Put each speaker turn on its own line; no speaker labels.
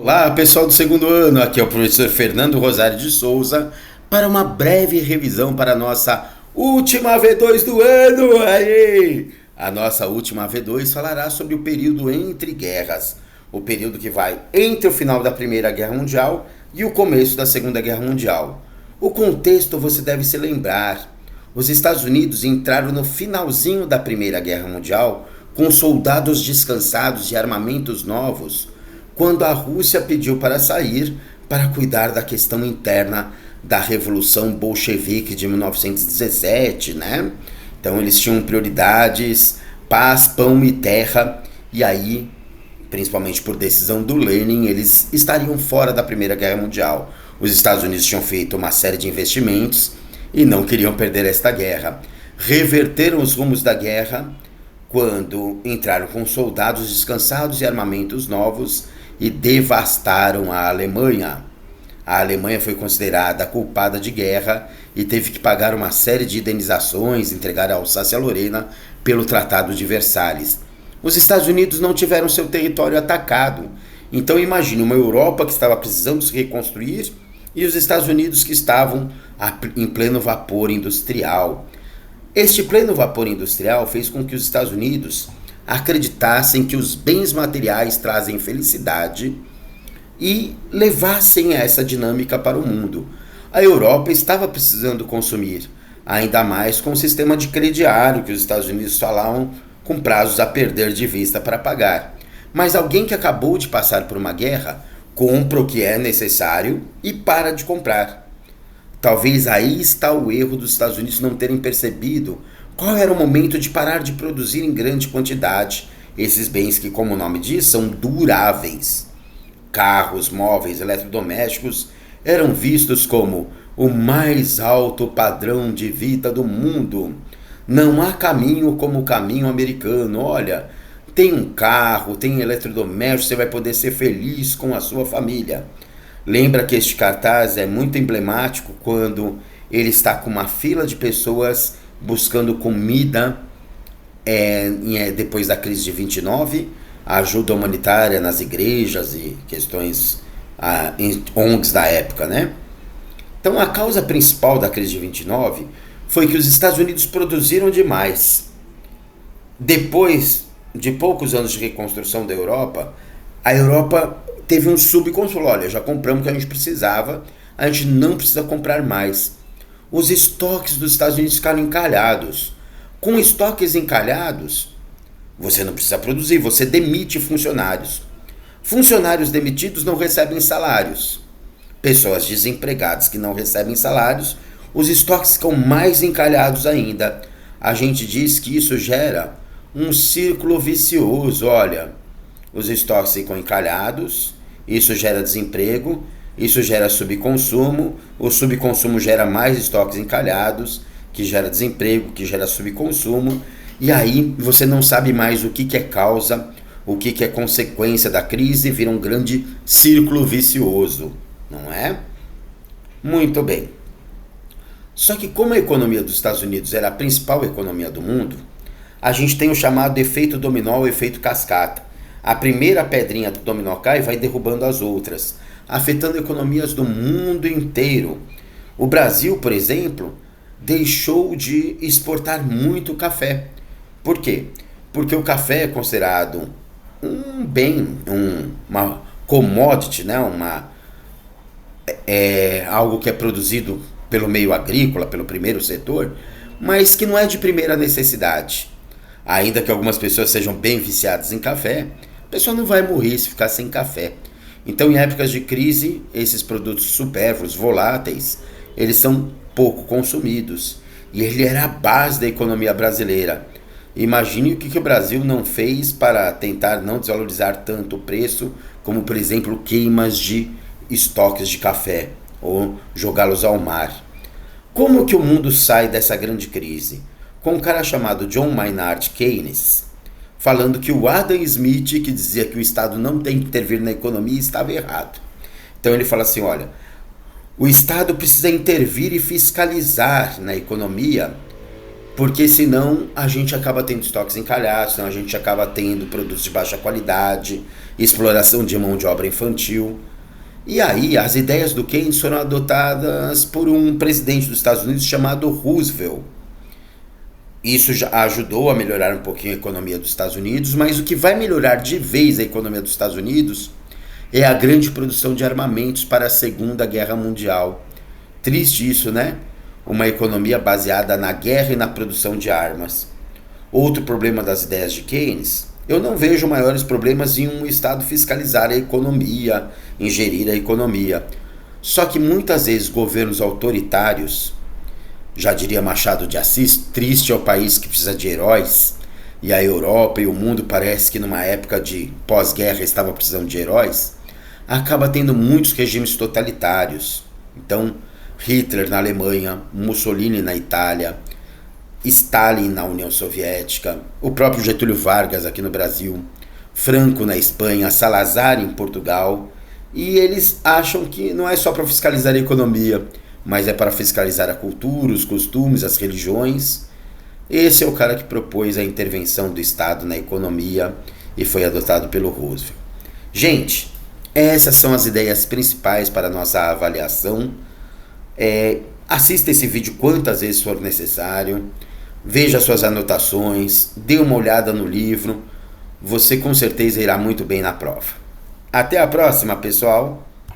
Olá, pessoal do segundo ano, aqui é o professor Fernando Rosário de Souza para uma breve revisão para a nossa última V2 do ano. Aí, a nossa última V2 falará sobre o período entre guerras, o período que vai entre o final da Primeira Guerra Mundial e o começo da Segunda Guerra Mundial. O contexto você deve se lembrar. Os Estados Unidos entraram no finalzinho da Primeira Guerra Mundial com soldados descansados e armamentos novos, quando a Rússia pediu para sair para cuidar da questão interna da Revolução Bolchevique de 1917, né? Então eles tinham prioridades, paz, pão e terra, e aí, principalmente por decisão do Lenin, eles estariam fora da Primeira Guerra Mundial. Os Estados Unidos tinham feito uma série de investimentos e não queriam perder esta guerra. Reverteram os rumos da guerra quando entraram com soldados descansados e armamentos novos e devastaram a Alemanha. A Alemanha foi considerada culpada de guerra e teve que pagar uma série de indenizações, entregar a Alsácia-Lorena pelo Tratado de Versalhes. Os Estados Unidos não tiveram seu território atacado. Então imagine uma Europa que estava precisando se reconstruir e os Estados Unidos que estavam em pleno vapor industrial. Este pleno vapor industrial fez com que os Estados Unidos acreditassem que os bens materiais trazem felicidade e levassem essa dinâmica para o mundo. A Europa estava precisando consumir, ainda mais com o sistema de crediário que os Estados Unidos falavam com prazos a perder de vista para pagar. Mas alguém que acabou de passar por uma guerra compra o que é necessário e para de comprar. Talvez aí está o erro dos Estados Unidos não terem percebido qual era o momento de parar de produzir em grande quantidade esses bens que, como o nome diz, são duráveis. Carros, móveis, eletrodomésticos eram vistos como o mais alto padrão de vida do mundo. Não há caminho como o caminho americano. Olha, tem um carro, tem eletrodoméstico, você vai poder ser feliz com a sua família. Lembra que este cartaz é muito emblemático quando ele está com uma fila de pessoas buscando comida depois da crise de 29, ajuda humanitária nas igrejas e questões em ONGs da época, né? Então a causa principal da crise de 29 foi que os Estados Unidos produziram demais. Depois de poucos anos de reconstrução da Europa, a Europa teve um subconsumo. Olha, já compramos o que a gente precisava, a gente não precisa comprar mais. Os estoques dos Estados Unidos ficaram encalhados. Com estoques encalhados, você não precisa produzir, você demite funcionários. Funcionários demitidos não recebem salários. Pessoas desempregadas que não recebem salários, os estoques ficam mais encalhados ainda. A gente diz que isso gera um círculo vicioso. Olha, os estoques ficam encalhados, isso gera desemprego, isso gera subconsumo, o subconsumo gera mais estoques encalhados, que gera desemprego, que gera subconsumo, e aí você não sabe mais o que é causa, o que é consequência da crise, vira um grande círculo vicioso, não é? Muito bem. Só que como a economia dos Estados Unidos era a principal economia do mundo, a gente tem o chamado efeito dominó ou efeito cascata. A primeira pedrinha do dominó cai e vai derrubando as outras, afetando economias do mundo inteiro. O Brasil, por exemplo, deixou de exportar muito café. Por quê? Porque o café é considerado um bem, uma commodity, né? Algo que é produzido pelo meio agrícola, pelo primeiro setor, mas que não é de primeira necessidade. Ainda que algumas pessoas sejam bem viciadas em café, a pessoa não vai morrer se ficar sem café. Então, em épocas de crise, esses produtos supérfluos, voláteis, eles são pouco consumidos. E ele era a base da economia brasileira. Imagine o que o Brasil não fez para tentar não desvalorizar tanto o preço, como, por exemplo, queimas de estoques de café, ou jogá-los ao mar. Como que o mundo sai dessa grande crise? Com um cara chamado John Maynard Keynes, falando que o Adam Smith, que dizia que o Estado não tem que intervir na economia, estava errado. Então ele fala assim, olha, o Estado precisa intervir e fiscalizar na economia porque senão a gente acaba tendo estoques encalhados, senão a gente acaba tendo produtos de baixa qualidade, exploração de mão de obra infantil. E aí as ideias do Keynes foram adotadas por um presidente dos Estados Unidos chamado Roosevelt. Isso já ajudou a melhorar um pouquinho a economia dos Estados Unidos, mas o que vai melhorar de vez a economia dos Estados Unidos é a grande produção de armamentos para a Segunda Guerra Mundial. Triste isso, né? Uma economia baseada na guerra e na produção de armas. Outro problema das ideias de Keynes, eu não vejo maiores problemas em um Estado fiscalizar a economia, em gerir a economia. Só que muitas vezes governos autoritários, já diria Machado de Assis, triste é o país que precisa de heróis, e a Europa e o mundo parece que numa época de pós-guerra estava precisando de heróis, acaba tendo muitos regimes totalitários. Então, Hitler na Alemanha, Mussolini na Itália, Stalin na União Soviética, o próprio Getúlio Vargas aqui no Brasil, Franco na Espanha, Salazar em Portugal, e eles acham que não é só para fiscalizar a economia, mas é para fiscalizar a cultura, os costumes, as religiões. Esse é o cara que propôs a intervenção do Estado na economia e foi adotado pelo Roosevelt. Gente, essas são as ideias principais para a nossa avaliação. Assista esse vídeo quantas vezes for necessário, veja suas anotações, dê uma olhada no livro, você com certeza irá muito bem na prova. Até a próxima, pessoal!